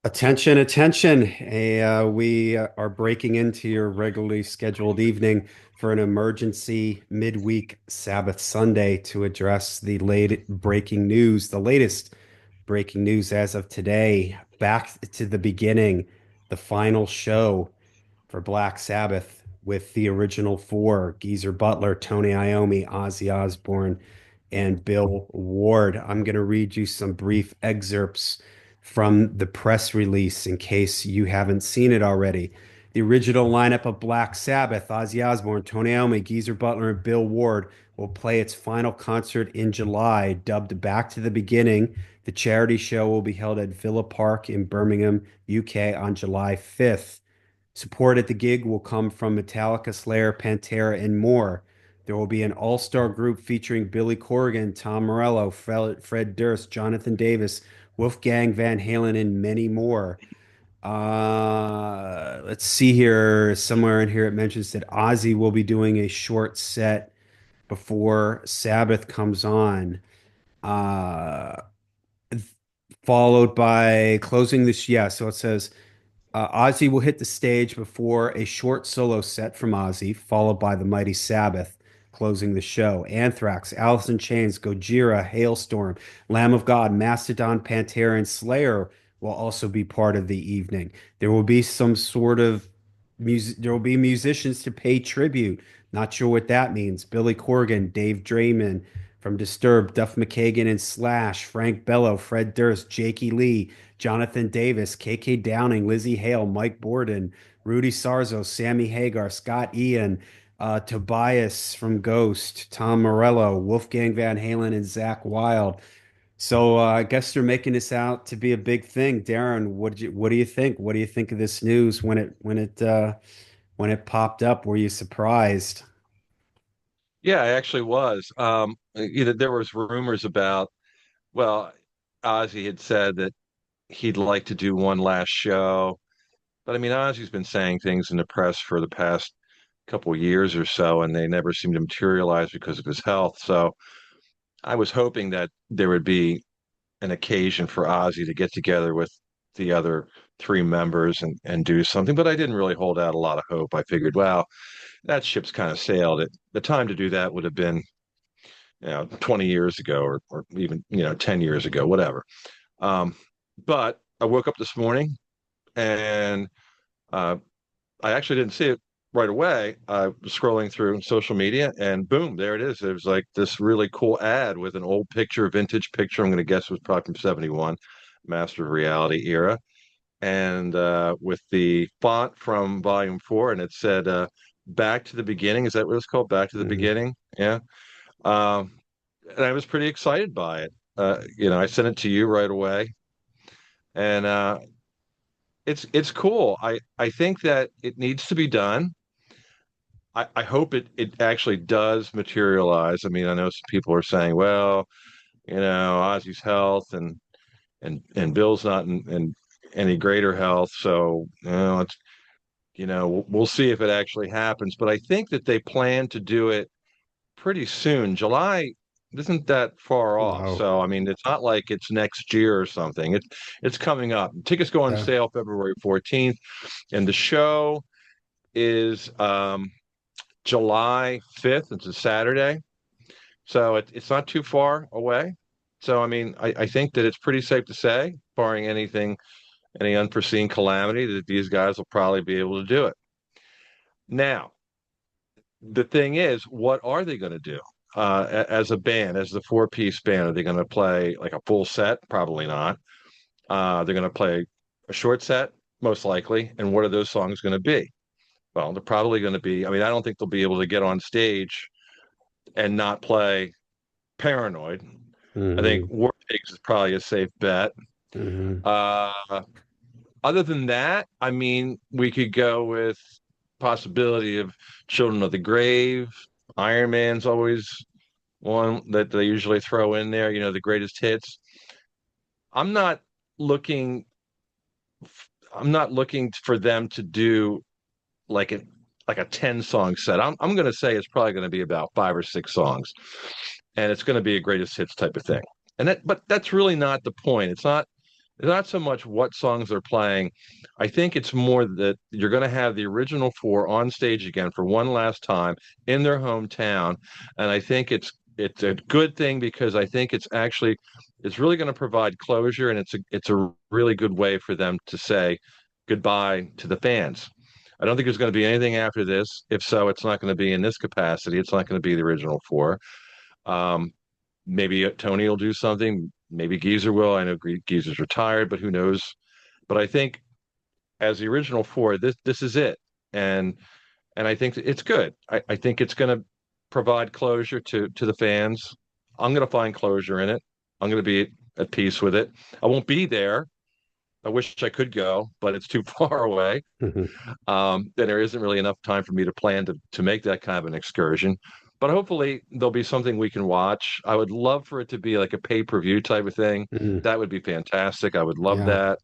Attention, attention. We are breaking into your regularly scheduled evening for an emergency midweek Sabbath Sunday to address the latest breaking news as of today. Back to the beginning, the final show for Black Sabbath with the original four, Geezer Butler, Tony Iommi, Ozzy Osbourne, and Bill Ward. I'm going to read you some brief excerpts from the press release in case you haven't seen it already. The original lineup of Black Sabbath, Ozzy Osbourne, Tony Iommi, Geezer Butler, and Bill Ward, will play its final concert in July, dubbed Back to the Beginning. The charity show will be held at Villa Park in Birmingham, UK on July 5th. Support at the gig will come from Metallica, Slayer, Pantera, and more. There will be an all-star group featuring Billy Corgan, Tom Morello, Fred Durst, Jonathan Davis, Wolfgang Van Halen, and many more. Let's see here. Somewhere in here it mentions that Ozzy will be doing a short set before Sabbath comes on. Uh, Followed by closing this. Yeah, so it says Ozzy will hit the stage before a short solo set from Ozzy, followed by the Mighty Sabbath, closing the show. Anthrax, Alice in Chains, Gojira, Hailstorm, Lamb of God, Mastodon, Pantera, and Slayer will also be part of the evening. There will be some sort of music. There will be musicians to pay tribute. Not sure what that means. Billy Corgan, Dave Draymond from Disturbed, Duff McKagan and Slash, Frank Bello, Fred Durst, Jakey Lee, Jonathan Davis, KK Downing, Lizzie Hale, Mike Borden, Rudy Sarzo, Sammy Hagar, Scott Ian, Tobias from Ghost, Tom Morello, Wolfgang Van Halen, and Zach Wild. So I guess they're making this out to be a big thing. Darren, what do you think? What do you think of this news when it popped up? Were you surprised? Yeah, I actually was. There was rumors about, well, Ozzy had said that he'd like to do one last show. But I mean, Ozzy's been saying things in the press for the past couple of years or so, and they never seem to materialize because of his health. So I was hoping that there would be an occasion for Ozzy to get together with the other three members and do something, but I didn't really hold out a lot of hope. I figured, well, that ship's kind of sailed. The time to do that would have been 20 years ago or even, 10 years ago, whatever. Um, but I woke up this morning and uh, I actually didn't see it right away. I was scrolling through social media and boom, there it is. It was like this really cool ad with an old picture, a vintage picture. I'm going to guess it was probably from 71, Master of Reality era. And with the font from volume four, and it said, Back to the Beginning. Is that what it's called? Back to the Mhm. Beginning. Yeah. Um, and I was pretty excited by it. I sent it to you right away, and it's cool. I think that it needs to be done. I hope it actually does materialize. I mean, I know some people are saying, well, Ozzy's health and Bill's not in any greater health, so it's we'll see if it actually happens. But I think that they plan to do it pretty soon. July isn't that far off. No. So I mean, it's not like it's next year or something. It's coming up. Tickets go on Yeah. sale February 14th, and the show is July 5th. It's a Saturday. So it's not too far away. So I mean, I think that it's pretty safe to say, barring any unforeseen calamity, that these guys will probably be able to do it. Now, the thing is, what are they going to do as a band, as the four-piece band? Are they going to play like a full set? Probably not. They're going to play a short set, most likely. And what are those songs going to be? Well, they're probably going to be. I mean, I don't think they'll be able to get on stage and not play Paranoid. I think Hmm. War Pigs is probably a safe bet. Hmm. Uh, Other than that, I mean, we could go with possibility of Children of the Grave. Iron Man's always one that they usually throw in there, the greatest hits. I'm not looking I'm not looking for them to do like a 10 song set. I'm going to say it's probably going to be about 5 or 6 songs, and it's going to be a greatest hits type of thing. But that's really not the point. It's not not so much what songs they're playing. I think it's more that you're going to have the original four on stage again for one last time in their hometown, and I think it's a good thing because I think it's really going to provide closure, and it's a really good way for them to say goodbye to the fans. I don't think there's going to be anything after this. If so, it's not going to be in this capacity. It's not going to be the original four. Um, Maybe Tony will do something. Maybe Geezer will. I know Geezer's retired, but who knows? But I think as the original four, this is it, and and I think it's good. I think it's going to provide closure to the fans. I'm going to find closure in it. I'm going to be at peace with it. I won't be there. I wish I could go, but it's too far away. Mhm. Then there isn't really enough time for me to plan to make that kind of an excursion. But hopefully there'll be something we can watch. I would love for it to be like a pay-per-view type of thing. Mhm. That would be fantastic. I would love Yeah.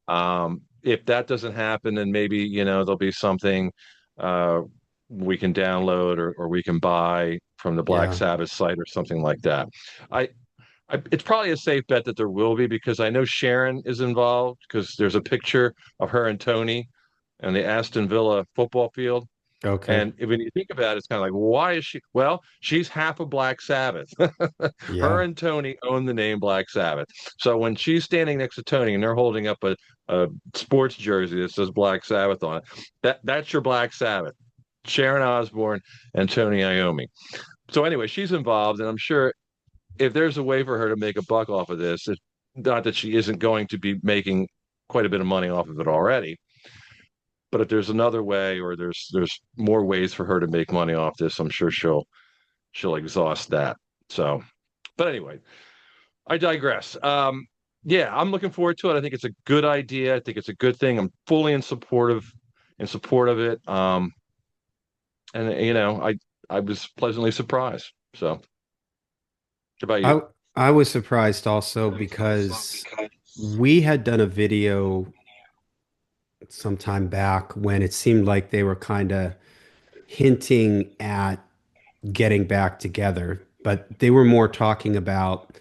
that. If that doesn't happen, then maybe, there'll be something uh, we can download or we can buy from the Black Yeah. Sabbath site or something like that. I, it's probably a safe bet that there will be because I know Sharon is involved because there's a picture of her and Tony and the Aston Villa football field. Okay. And when you think about it, it's kind of like, why is she? Well, she's half of Black Sabbath. Her Yeah. and Tony own the name Black Sabbath. So when she's standing next to Tony and they're holding up a sports jersey that says Black Sabbath on it, that's your Black Sabbath. Sharon Osbourne and Tony Iommi. So anyway, she's involved, and I'm sure if there's a way for her to make a buck off of this, it's not that she isn't going to be making quite a bit of money off of it already, but if there's another way or there's more ways for her to make money off this, I'm sure she'll exhaust that. So, but anyway, I digress. Yeah, I'm looking forward to it. I think it's a good idea. I think it's a good thing. I'm fully in support of it. And I was pleasantly surprised. So, how about you? I I was surprised also because we had done a video some time back when it seemed like they were kind of hinting at getting back together, but they were more talking about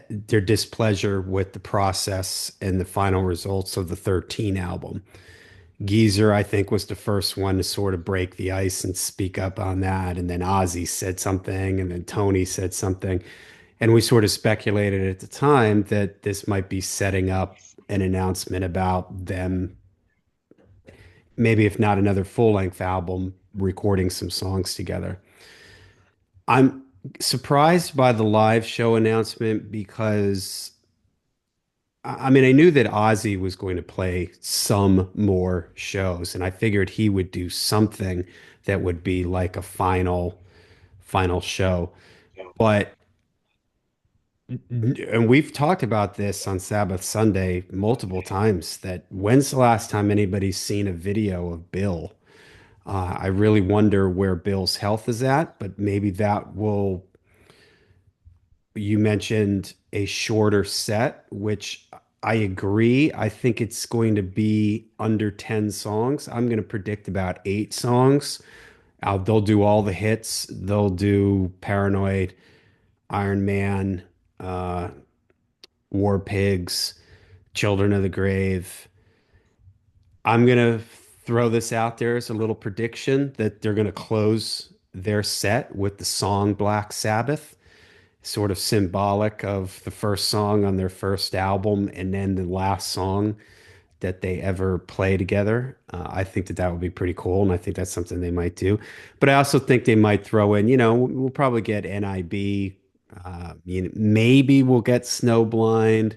their displeasure with the process and the final results of the 13 album. Geezer, I think, was the first one to sort of break the ice and speak up on that. And then Ozzy said something, and then Tony said something. And we sort of speculated at the time that this might be setting up an announcement about them, maybe if not another full-length album, recording some songs together. I'm surprised by the live show announcement because I mean, I knew that Ozzy was going to play some more shows, and I figured he would do something that would be like a final show. But and we've talked about this on Sabbath Sunday multiple times that when's the last time anybody's seen a video of Bill? I really wonder where Bill's health is at, but maybe that will. You mentioned a shorter set, which I agree. I think it's going to be under 10 songs. I'm going to predict about 8 songs. They'll do all the hits. They'll do Paranoid, Iron Man, uh, War Pigs, Children of the Grave. I'm going to throw this out there as a little prediction that they're going to close their set with the song Black Sabbath, sort of symbolic of the first song on their first album and then the last song that they ever play together. I think that that would be pretty cool, and I think that's something they might do. But I also think they might throw in, we'll probably get NIB. Maybe we'll get Snowblind.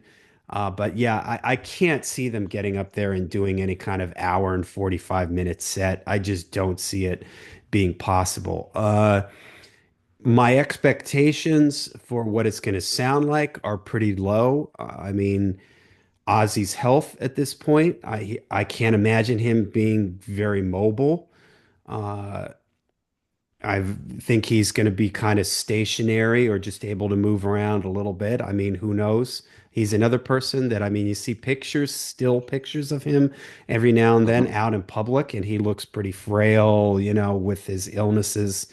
But yeah, I can't see them getting up there and doing any kind of hour and 45-minute set. I just don't see it being possible. My expectations for what it's going to sound like are pretty low. I mean, Ozzy's health at this point, I can't imagine him being very mobile. Uh, I think he's going to be kind of stationary or just able to move around a little bit. I mean, who knows? He's another person that, I mean, you see still pictures of him every now and then Mhm. out in public, and he looks pretty frail, with his illnesses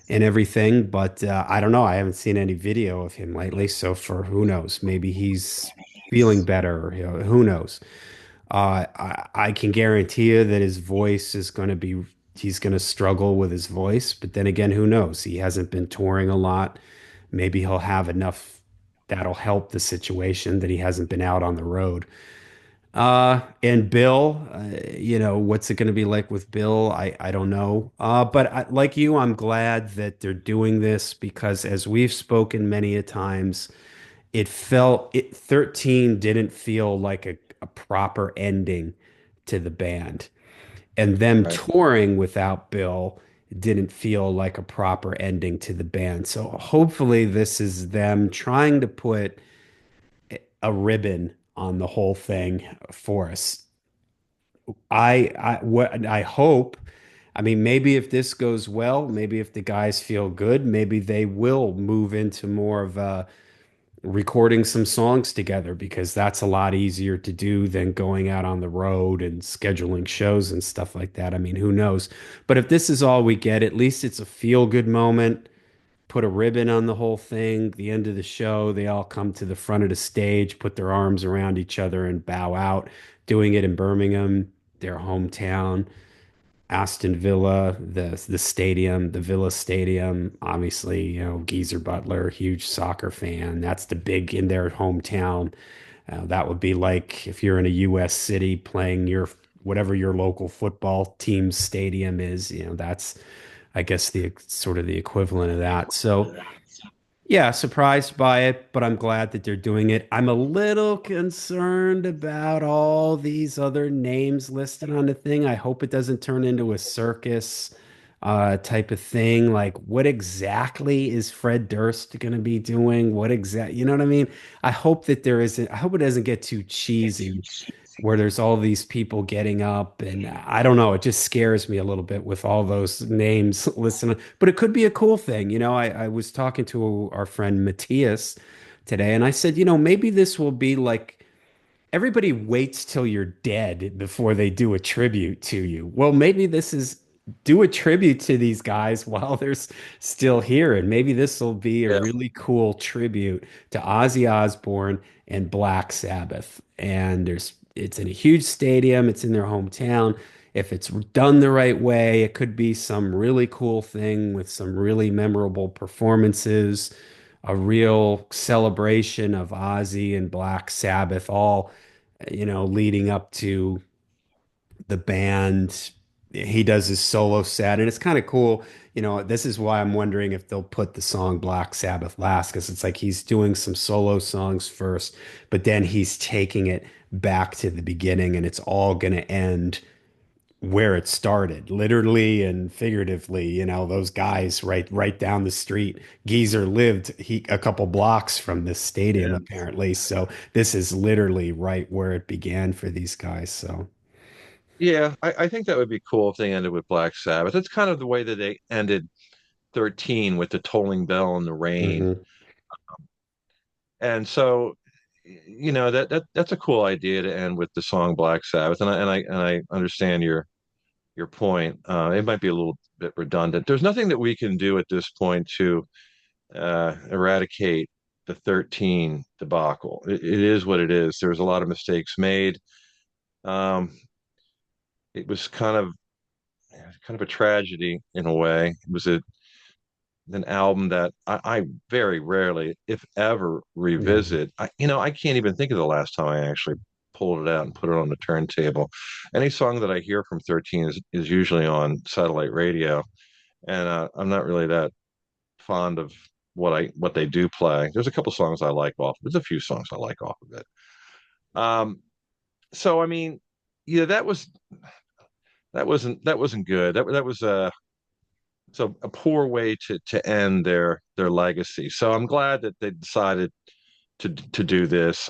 and everything. But I don't know. I haven't seen any video of him lately. So for who knows, maybe he's feeling better. You know, who knows? I can guarantee you that his voice is going to be, he's going to struggle with his voice. But then again, who knows? He hasn't been touring a lot. Maybe he'll have enough that'll help the situation that he hasn't been out on the road. And Bill, what's it going to be like with Bill? I don't know. But like you, I'm glad that they're doing this because as we've spoken many a times, 13 didn't feel like a proper ending to the band. And them Right. touring without Bill didn't feel like a proper ending to the band. So hopefully this is them trying to put a ribbon on the whole thing for us. What I hope, I mean, maybe if this goes well, maybe if the guys feel good, maybe they will move into more of recording some songs together because that's a lot easier to do than going out on the road and scheduling shows and stuff like that. I mean, who knows? But if this is all we get, at least it's a feel good moment. Put a ribbon on the whole thing. The end of the show, they all come to the front of the stage, put their arms around each other and bow out, doing it in Birmingham, their hometown. Aston Villa, the stadium, the Villa Stadium. Obviously, Geezer Butler, huge soccer fan. That's the big in their hometown. That would be like if you're in a U.S. city playing your whatever your local football team's stadium is. That's I guess the sort of the equivalent of that. So yeah, surprised by it, but I'm glad that they're doing it. I'm a little concerned about all these other names listed on the thing. I hope it doesn't turn into a circus type of thing. Like, what exactly is Fred Durst going to be doing? You know what I mean? I hope that there isn't, I hope it doesn't get too cheesy where there's all these people getting up and I don't know, it just scares me a little bit with all those names listening. But it could be a cool thing. I was talking to our friend Matthias today and I said, maybe this will be like everybody waits till you're dead before they do a tribute to you. Well, maybe this is do a tribute to these guys while they're still here. And maybe this will be a Yeah. really cool tribute to Ozzy Osbourne and Black Sabbath. And it's in a huge stadium, it's in their hometown. If it's done the right way, it could be some really cool thing with some really memorable performances, a real celebration of Ozzy and Black Sabbath, all leading up to the band. He does his solo set, and it's kind of cool. This is why I'm wondering if they'll put the song Black Sabbath last, because it's like he's doing some solo songs first, but then he's taking it back to the beginning, and it's all going to end where it started, literally and figuratively. Those guys right down the street. Geezer lived a couple blocks from this stadium, Yeah. apparently. So this is literally right where it began for these guys. So. Yeah, I think that would be cool if they ended with Black Sabbath. That's kind of the way that they ended 13 with the tolling bell and the rain. Mhm. And so, that's a cool idea to end with the song Black Sabbath. And I understand your point. It might be a little bit redundant. There's nothing that we can do at this point to eradicate the 13 debacle. It is what it is. There was a lot of mistakes made. Um, it was kind of a tragedy in a way. It was an album that I very rarely, if ever, Yeah. revisit. I can't even think of the last time I actually pulled it out and put it on the turntable. Any song that I hear from 13 is usually on satellite radio, and I'm not really that fond of what they do play. There's a couple songs I like off. There's a few songs I like off of it. Um, so I mean, yeah, that wasn't good. That was so a poor way to end their legacy. So I'm glad that they decided to do this.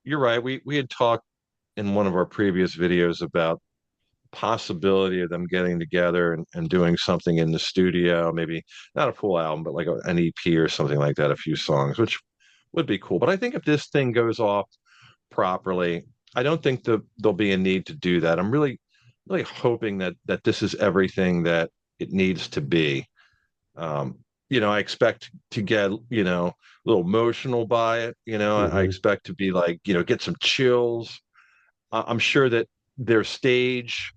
You're right. We had talked in one of our previous videos about possibility of them getting together and doing something in the studio, maybe not a full album, but like an EP or something like that, a few songs, which would be cool. But I think if this thing goes off properly, I don't think there'll be a need to do that. I'm really, really hoping that this is everything that it needs to be. Um, I expect to get, a little emotional by it. I Hmm. expect to be like, get some chills. I'm sure that their stage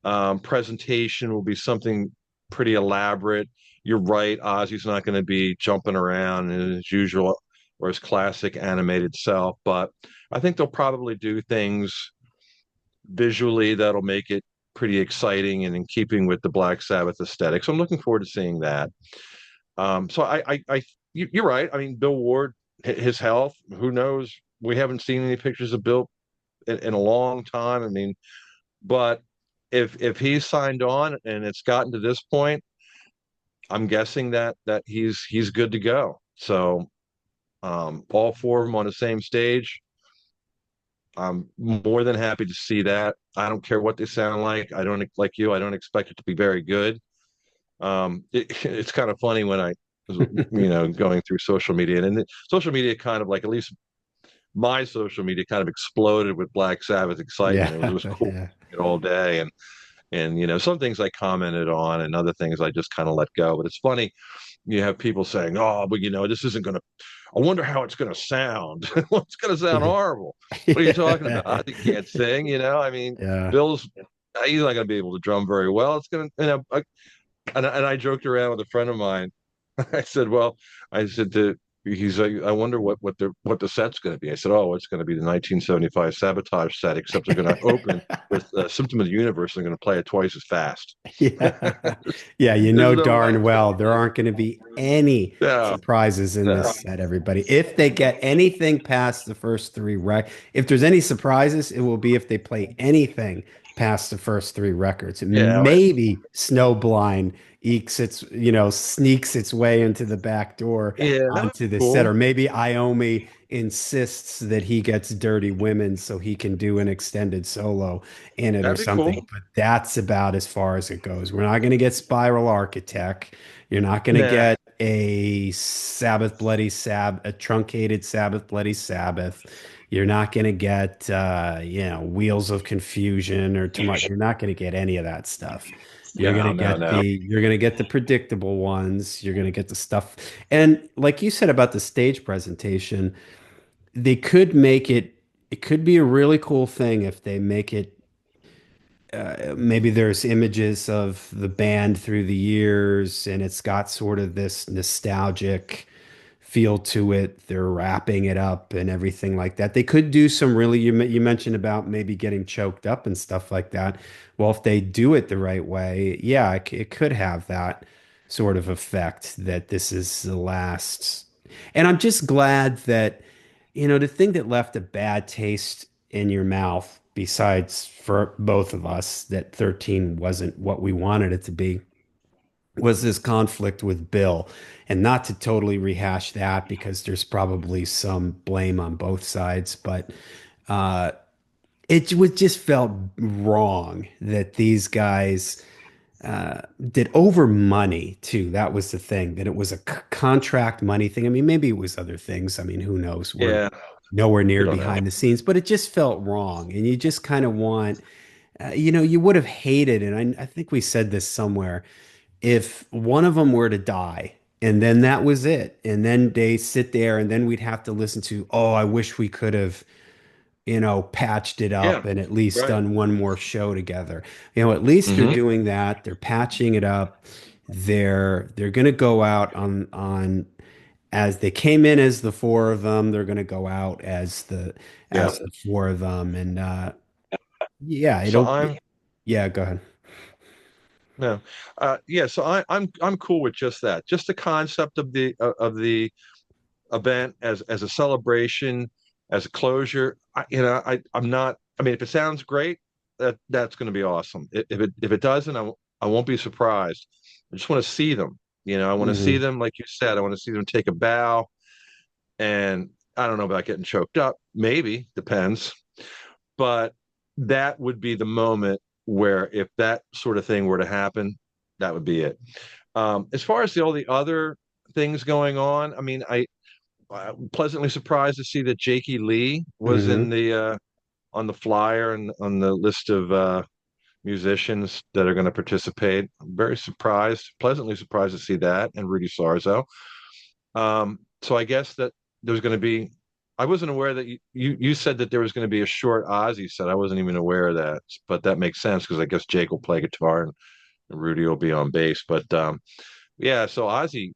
presentation will be something pretty elaborate. You're right. Ozzy's not going to be jumping around in his usual or his classic animated self, but I think they'll probably do things visually that'll make it pretty exciting and in keeping with the Black Sabbath aesthetic. So I'm looking forward to seeing that. So you're right. I mean, Bill Ward, his health, who knows? We haven't seen any pictures of Bill in a long time. I mean, but if he's signed on and it's gotten to this point, I'm guessing that he's good to go. So all four of them on the same stage. I'm more than happy to see that. I don't care what they sound like. I don't like you. I don't expect it to be very good. It's kind of funny when I was, going through social media, and social media kind of like, at least my social media kind of exploded with Black Sabbath excitement. It Yeah, was cool yeah, all day, and some things I commented on, and other things I just kind of let go. But it's funny, you have people saying, "Oh, but this isn't going to. I wonder how it's going to sound. Well, it's going to sound horrible. What are you talking about? He can't sing. I mean, yeah, Bill's he's not going to be able to drum very well. It's going to, and I joked around with a friend of mine. I said, well, I said to he's like, I wonder what the set's going to be. I said, oh, it's going to be the 1975 Sabotage set, except they're going to open with Symptom of the Universe. And they're going to play it twice as fast. yeah, yeah. You There's know no way darn it's going well to there aren't going to be any no, surprises in no. this set, everybody. If they get anything past the first three, right? If there's any surprises, it will be if they play anything past the first three records. Yeah, Maybe Snowblind sneaks its way into the back door yeah, that would onto be the set, cool. or maybe Iommi insists that he gets Dirty Women so he can do an extended solo in it or That'd be cool. something. But that's about as far as it goes. We're not going to get Spiral Architect. You're not going to Nah. get a Sabbath Bloody Sabbath, a truncated Sabbath Bloody Sabbath. You're not going to get, Wheels of Confusion or too much. You're not going to get any of that stuff. No, no, no. You're going to get the predictable ones. You're going to get the stuff. And like you said about the stage presentation, they could make it, it could be a really cool thing if they make it maybe there's images of the band through the years and it's got sort of this nostalgic feel to it. They're wrapping it up and everything like that. They could do some really, you mentioned about maybe getting choked up and stuff like that. Well, if they do it the right way, yeah, it could have that sort of effect that this is the last. And I'm just glad that, the thing that left a bad taste in your mouth, besides for both of us, that 13 wasn't what we wanted it to be, was this conflict with Bill. And not to totally rehash that because there's probably some blame on both sides, but uh, it was just felt wrong that these guys did over money too. That was the thing, that it was a contract money thing. I mean, maybe it was other things. I mean, who knows? We're Yeah, nowhere we near don't know. behind the scenes, but it just felt wrong. And you just kind of want, you would have hated, and I think we said this somewhere, if one of them were to die and then that was it. And then they sit there and then we'd have to listen to, oh, I wish we could have, patched it Yeah, up and at least right. done one more show together. At least they're Hmm. doing that. They're patching it up. They're going to go out on as they came in as the four of them. They're going to go out Yeah. as the four of them. And yeah, So it'll I'm be, yeah, go ahead. no, yeah. So I'm cool with just that. Just the concept of the event as a celebration, as a closure. I'm not. I mean, if it sounds great, that's going to be awesome. If it doesn't, I won't be surprised. I just want to see them. I want to see Hmm. them, like you said. I want to see them take a bow, and I don't know about getting choked up. Maybe depends, but that would be the moment where if that sort of thing were to happen, that would be it. As far as all the other things going on, I mean, I'm pleasantly surprised to see that Jakey Lee was in Hmm. the on the flyer and on the list of musicians that are going to participate. I'm very surprised, pleasantly surprised to see that, and Rudy Sarzo. So I guess that there's going to be. I wasn't aware that you said that there was going to be a short Ozzy set. I wasn't even aware of that, but that makes sense because I guess Jake will play guitar and Rudy will be on bass. But yeah, so Ozzy,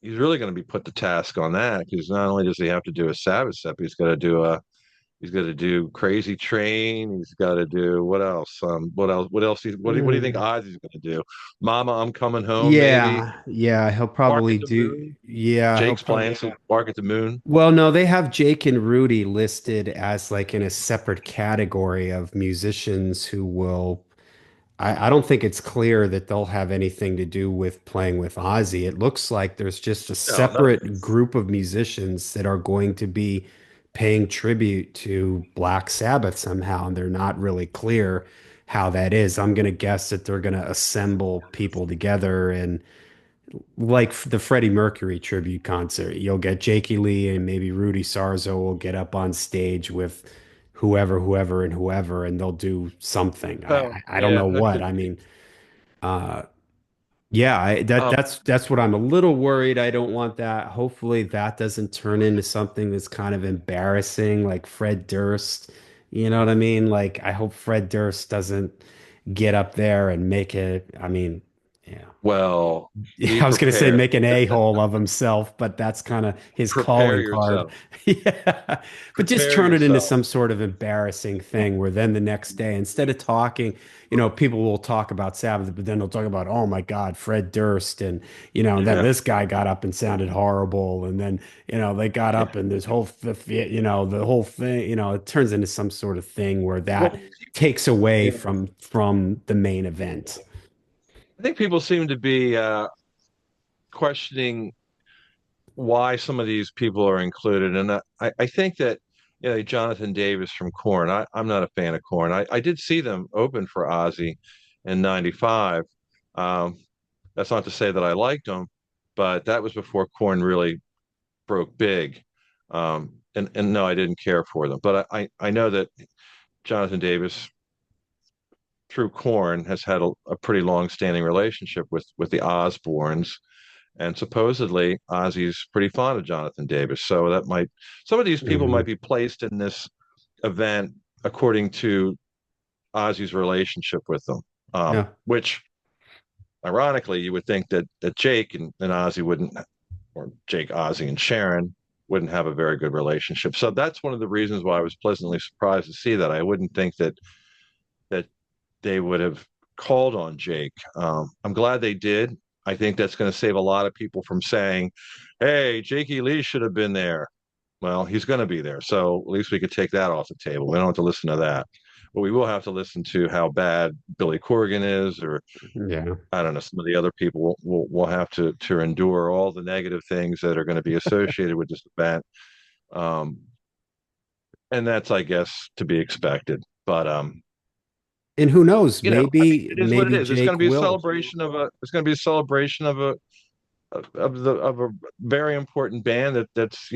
he's really going to be put to task on that because not only does he have to do a Sabbath set, but he's got to do Crazy Train. He's got to do what else? What else? What else? What do you think Mm. Ozzy's going to do? Mama, I'm coming home. Maybe Yeah, yeah, he'll Bark probably at the do. Moon. Yeah, he'll Jake's probably. playing some Bark at the Moon. Well, no, they have Jake and Rudy listed as like in a separate category of musicians who will. I don't think it's clear that they'll have anything to do with playing with Ozzy. It looks like there's just a No, no. separate group of musicians that are going to be paying tribute to Black Sabbath somehow, and they're not really clear how that is. I'm going to guess that they're going to assemble people together and like the Freddie Mercury tribute concert. You'll get Jakey Lee and maybe Rudy Sarzo will get up on stage with whoever, and whoever, and they'll do something. Oh, I don't yeah, know that what. could I be. mean, yeah, Um, that's what I'm a little worried. I don't want that. Hopefully, that doesn't turn into something that's kind of embarrassing, like Fred Durst. You know what I mean? Like, I hope Fred Durst doesn't get up there and make it. I mean, yeah. well, be I was going to say prepared. make an a-hole of himself, but that's kind of his Prepare calling card. yourself. Yeah. But just Prepare turn it into yourself. some sort of embarrassing thing where then the next day, instead of talking, people will talk about Sabbath, but then they'll talk about, oh my God, Fred Durst. And, then Yeah, this guy got up and sounded horrible. And then, they got up and this whole, the whole thing, it turns into some sort of thing where that well, takes away yeah. from the main event. I think people seem to be questioning why some of these people are included. And I think that, Jonathan Davis from Korn, I'm not a fan of Korn. I did see them open for Ozzy in 95. Um, that's not to say that I liked them, but that was before Korn really broke big. And no, I didn't care for them. But I know that Jonathan Davis, through Korn, has had a pretty long-standing relationship with the Osbournes. And supposedly Ozzy's pretty fond of Jonathan Davis. So that might some of these people might Mhm. be placed in this event according to Ozzy's relationship with them. Yeah. Which ironically you would think that Jake and Ozzy wouldn't, or Jake, Ozzy, and Sharon wouldn't have a very good relationship. So that's one of the reasons why I was pleasantly surprised to see that. I wouldn't think that they would have called on Jake. I'm glad they did. I think that's going to save a lot of people from saying, "Hey, Jakey Lee should have been there." Well, he's going to be there, so at least we could take that off the table. We don't have to listen to that, but we will have to listen to how bad Billy Corgan is, or Yeah. I don't know, some of the other people. Will have to endure all the negative things that are going to be associated with this event, um, and that's, I guess, to be expected. But And who knows? I mean, Maybe it is what it maybe is. It's going to Jake be a will. celebration of a. It's going to be a celebration of a very important band that's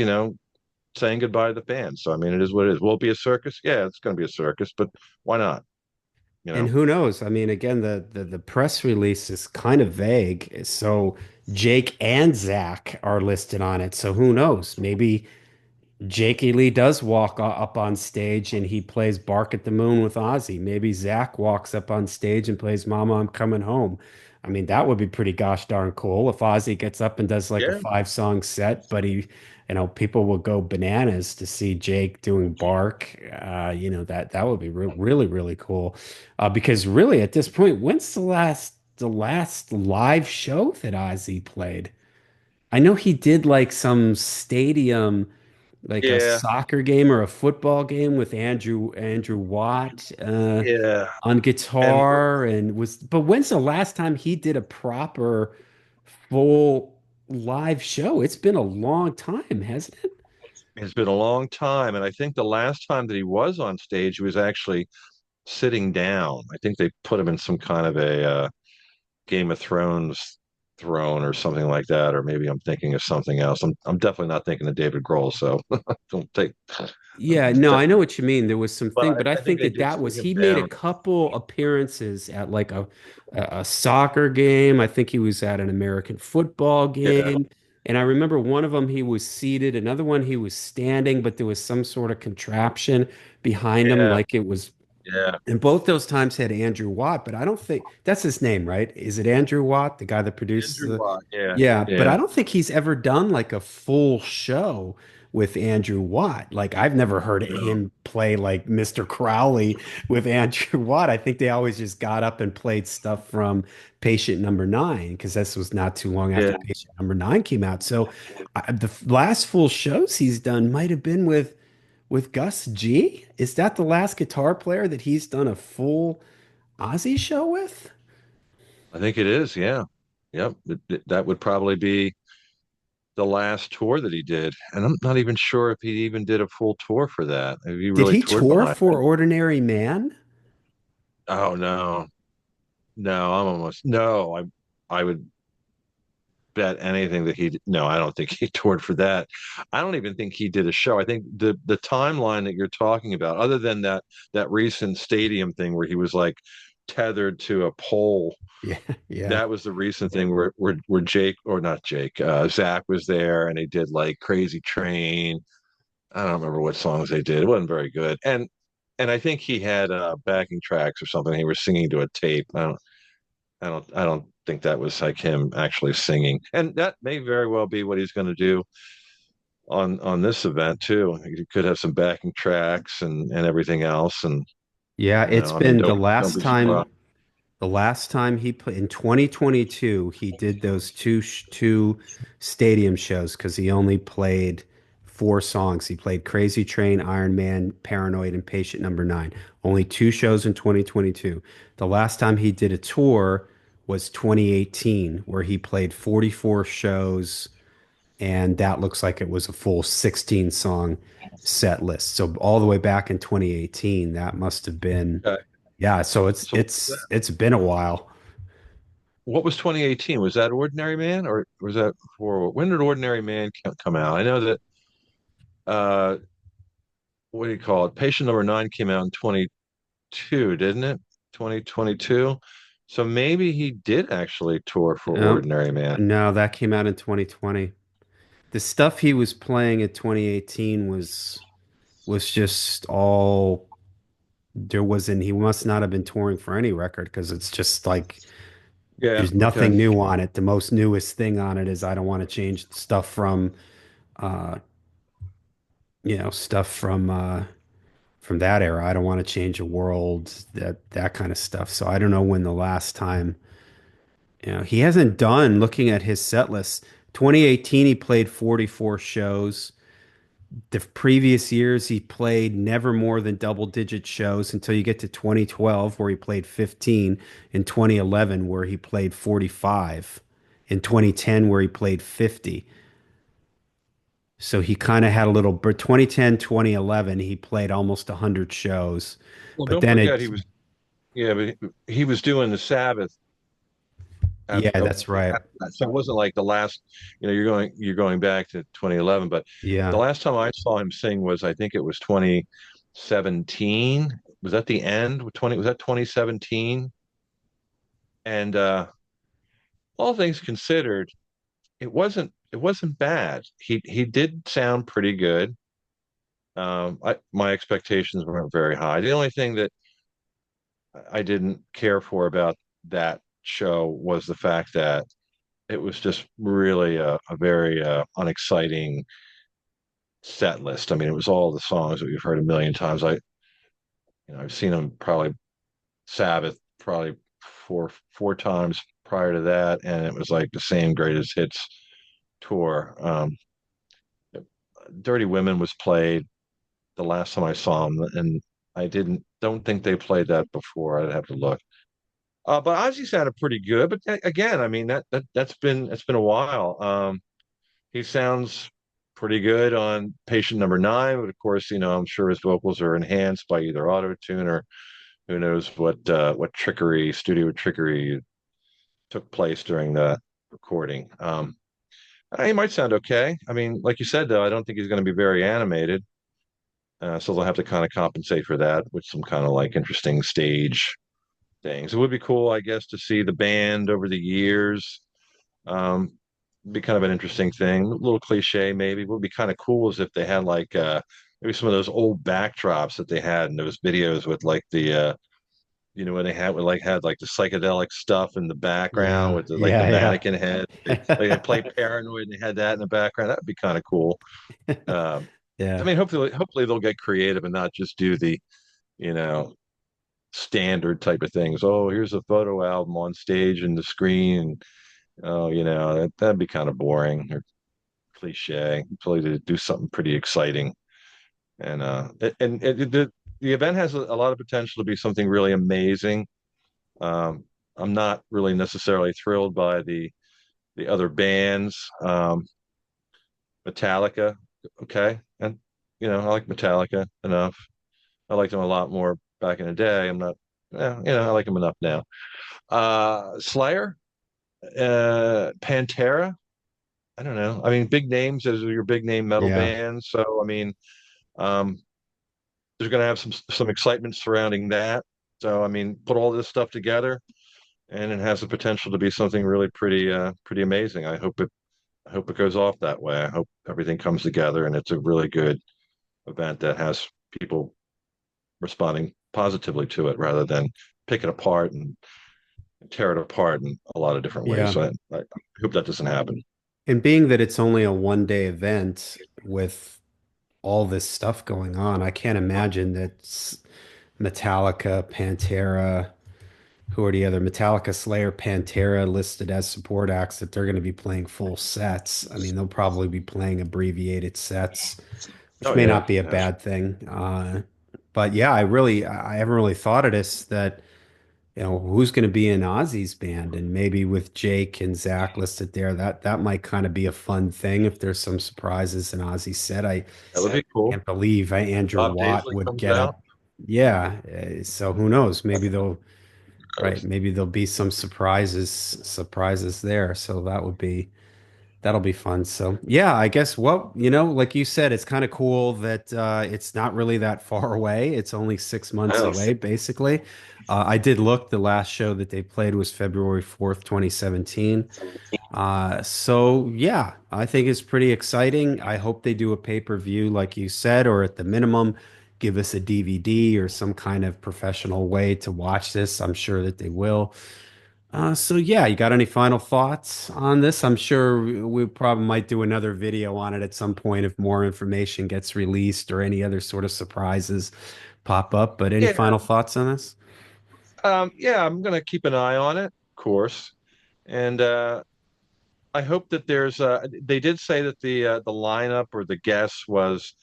saying goodbye to the fans. So I mean, it is what it is. Will it be a circus? Yeah, it's going to be a circus, but why not? You And know? who knows? I mean, again, the press release is kind of vague. So Jake and Zach are listed on it. So who knows? Maybe Jakey Lee does walk up on stage and he plays Bark at the Moon with Ozzy. Maybe Zach walks up on stage and plays Mama, I'm Coming Home. I mean, that would be pretty gosh darn cool if Ozzy gets up and does like a Yeah, 5 song set, but people will go bananas to see Jake doing Bark. That would be really, really cool. Because really at this point, when's the last live show that Ozzy played? I know he did like some stadium, like a yeah, soccer game or a football game with Andrew Watt yeah. on And guitar but when's the last time he did a proper full live show? It's been a long time, hasn't it? it's been a long time. And I think the last time that he was on stage, he was actually sitting down. I think they put him in some kind of a Game of Thrones throne or something like that, or maybe I'm thinking of something else. I'm definitely not thinking of David Grohl, so don't take. Yeah, no, I know what you mean. There was But something, but I I think think they that did that sit was him he made a down. couple appearances at like a soccer game. I think he was at an American football Yeah, game, and I remember one of them he was seated, another one he was standing, but there was some sort of contraption behind him, yeah, like it was. yeah. And both those times had Andrew Watt, but I don't think that's his name, right? Is it Andrew Watt, the guy that produced Andrew the? Watt. Yeah, Yeah, but I yeah, don't think he's ever done like a full show with Andrew Watt. Like I've never heard no, him play like Mr. Crowley with Andrew Watt. I think they always just got up and played stuff from Patient Number Nine because this was not too long after yeah. Patient Number Nine came out. So the last full shows he's done might have been with Gus G? Is that the last guitar player that he's done a full Ozzy show with? I think it is. Yeah, yep. That would probably be the last tour that he did, and I'm not even sure if he even did a full tour for that. If he Did really he toured tour behind for it. Ordinary Man? Oh no, no, I'm almost no. I would bet anything that he no, I don't think he toured for that. I don't even think he did a show. I think the timeline that you're talking about, other than that recent stadium thing where he was like tethered to a pole, Yeah, yeah. that was the recent thing where Jake or not Jake, Zach was there and they did like Crazy Train. I don't remember what songs they did. It wasn't very good. And I think he had backing tracks or something. He was singing to a tape. I don't think that was like him actually singing. And that may very well be what he's going to do on this event too. He could have some backing tracks and everything else. And Yeah, it's I mean, been don't be surprised. the last time he played in 2022, he did those two stadium shows because he only played four songs. He played Crazy Train, Iron Man, Paranoid, and Patient Number Nine. Only two shows in 2022. The last time he did a tour was 2018, where he played 44 shows, and that looks like it was a full 16 song set list. So all the way back in 2018, that must have been, Uh, yeah. So it's so it's it's been a while. what was 2018? Was that Ordinary Man or was that before? When did Ordinary Man come out? I know that uh, what do you call it? Patient Number Nine came out in 22, didn't it? 2022. So maybe he did actually tour for No, Ordinary Man. no, that came out in 2020. The stuff he was playing in 2018 was just all there wasn't. He must not have been touring for any record because it's just like Yeah. there's Okay. nothing new on it. The most newest thing on it is I don't want to change stuff from uh stuff from that era. I don't want to change the world, that kind of stuff. So I don't know when the last time, he hasn't done looking at his set list. 2018 he played 44 shows. The previous years he played never more than double digit shows until you get to 2012 where he played 15, in 2011 where he played 45, in 2010 where he played 50. So he kind of had a little, but 2010, 2011, he played almost 100 shows. Well, But don't then forget it, yeah, but he was doing the Sabbath yeah, at, that's right. so it wasn't like the last, you're going back to 2011, but the Yeah. last time I saw him sing was I think it was 2017. Was that the end? 20 was that 2017? And all things considered, it wasn't bad. He did sound pretty good. My expectations weren't very high. The only thing that I didn't care for about that show was the fact that it was just really a very unexciting set list. I mean, it was all the songs that we've heard a million times. I've seen them probably Sabbath probably four times prior to that, and it was like the same greatest hits tour. Dirty Women was played the last time I saw them, and I don't think they played that before. I'd have to look. But Ozzy sounded pretty good. But again, I mean that's been a while. He sounds pretty good on Patient Number Nine, but of course, I'm sure his vocals are enhanced by either auto tune or who knows what trickery, studio trickery took place during the recording. He might sound okay. I mean, like you said, though, I don't think he's going to be very animated. So they'll have to kind of compensate for that with some kind of like interesting stage things. It would be cool, I guess, to see the band over the years. Um, be kind of an interesting thing. A little cliche, maybe. What would be kind of cool is if they had like maybe some of those old backdrops that they had in those videos with like the when they had like the psychedelic stuff in the background Yeah, with the like the yeah, mannequin head. They play Paranoid and they had that in the background. That'd be kind of cool. Um, I yeah, mean, hopefully they'll get creative and not just do the you know standard type of things. Oh, here's a photo album on stage and the screen. Oh, that'd be kind of boring or cliche. Probably to do something pretty exciting. And the event has a lot of potential to be something really amazing. Um, I'm not really necessarily thrilled by the other bands. Metallica, okay, and I like Metallica enough. I liked them a lot more back in the day. I'm not, I like them enough now. Slayer, Pantera. I don't know. I mean, big names as your big name metal yeah. bands. So I mean, um, there's going to have some excitement surrounding that. So I mean, put all this stuff together, and it has the potential to be something really pretty amazing. I hope it goes off that way. I hope everything comes together, and it's a really good event that has people responding positively to it rather than pick it apart and tear it apart in a lot of different ways. Yeah. So I hope that doesn't happen. And being that it's only a 1 day event with all this stuff going on, I can't imagine that Metallica, Pantera, who are the other Metallica, Slayer, Pantera listed as support acts, that they're going to be playing full sets. I mean, they'll probably be playing abbreviated sets, which Oh may yeah, not be a yes. bad thing. But yeah, I haven't really thought of this, that who's going to be in Ozzy's band, and maybe with Jake and Zach listed there, that might kind of be a fun thing if there's some surprises in Ozzy's set. I That would be cool. can't believe Andrew Bob Watt Daisley would comes get out. up. Yeah, so who knows? Maybe there'll be some surprises there. So that'll be fun. So yeah, I guess like you said, it's kind of cool that it's not really that far away. It's only 6 months Oh, away, basically. I did look. The last show that they played was February 4th, 2017. So yeah, I think it's pretty exciting. I hope they do a pay-per-view like you said, or at the minimum, give us a DVD or some kind of professional way to watch this. I'm sure that they will. So yeah, you got any final thoughts on this? I'm sure we probably might do another video on it at some point if more information gets released or any other sort of surprises pop up. But any yeah. final thoughts on this? Yeah, I'm gonna keep an eye on it, of course. And I hope that they did say that the lineup or the guests was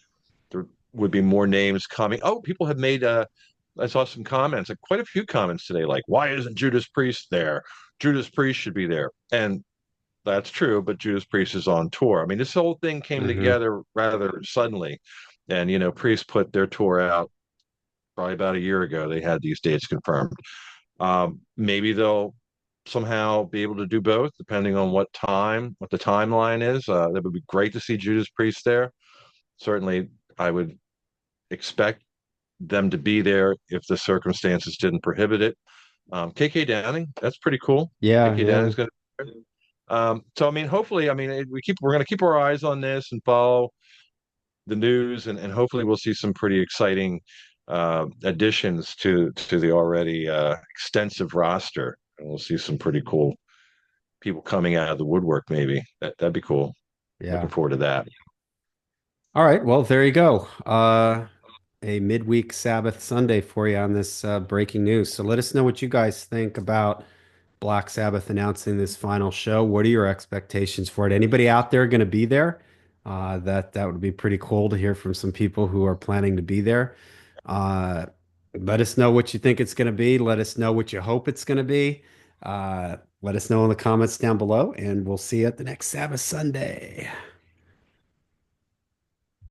there would be more names coming. Oh, people have made I saw some comments, like quite a few comments today, like, why isn't Judas Priest there? Judas Priest should be there. And that's true, but Judas Priest is on tour. I mean, this whole thing came Hmm. together rather suddenly. And Priest put their tour out probably about a year ago. They had these dates confirmed. Maybe they'll somehow be able to do both, depending on what the timeline is. That would be great to see Judas Priest there. Certainly, I would expect them to be there if the circumstances didn't prohibit it. KK Downing, that's pretty cool. Yeah, KK yeah. Downing's going to. So I mean, hopefully, I mean, we're going to keep our eyes on this and follow the news, and hopefully, we'll see some pretty exciting additions to the already extensive roster, and we'll see some pretty cool people coming out of the woodwork. Maybe that'd be cool. Looking Yeah. forward to that. All right. Well, there you go. A midweek Sabbath Sunday for you on this breaking news. So let us know what you guys think about Black Sabbath announcing this final show. What are your expectations for it? Anybody out there going to be there? That would be pretty cool to hear from some people who are planning to be there. Uh, Let us know what you think it's going to be. Let us know what you hope it's going to be. Let us know in the comments down below, and we'll see you at the next Sabbath Sunday.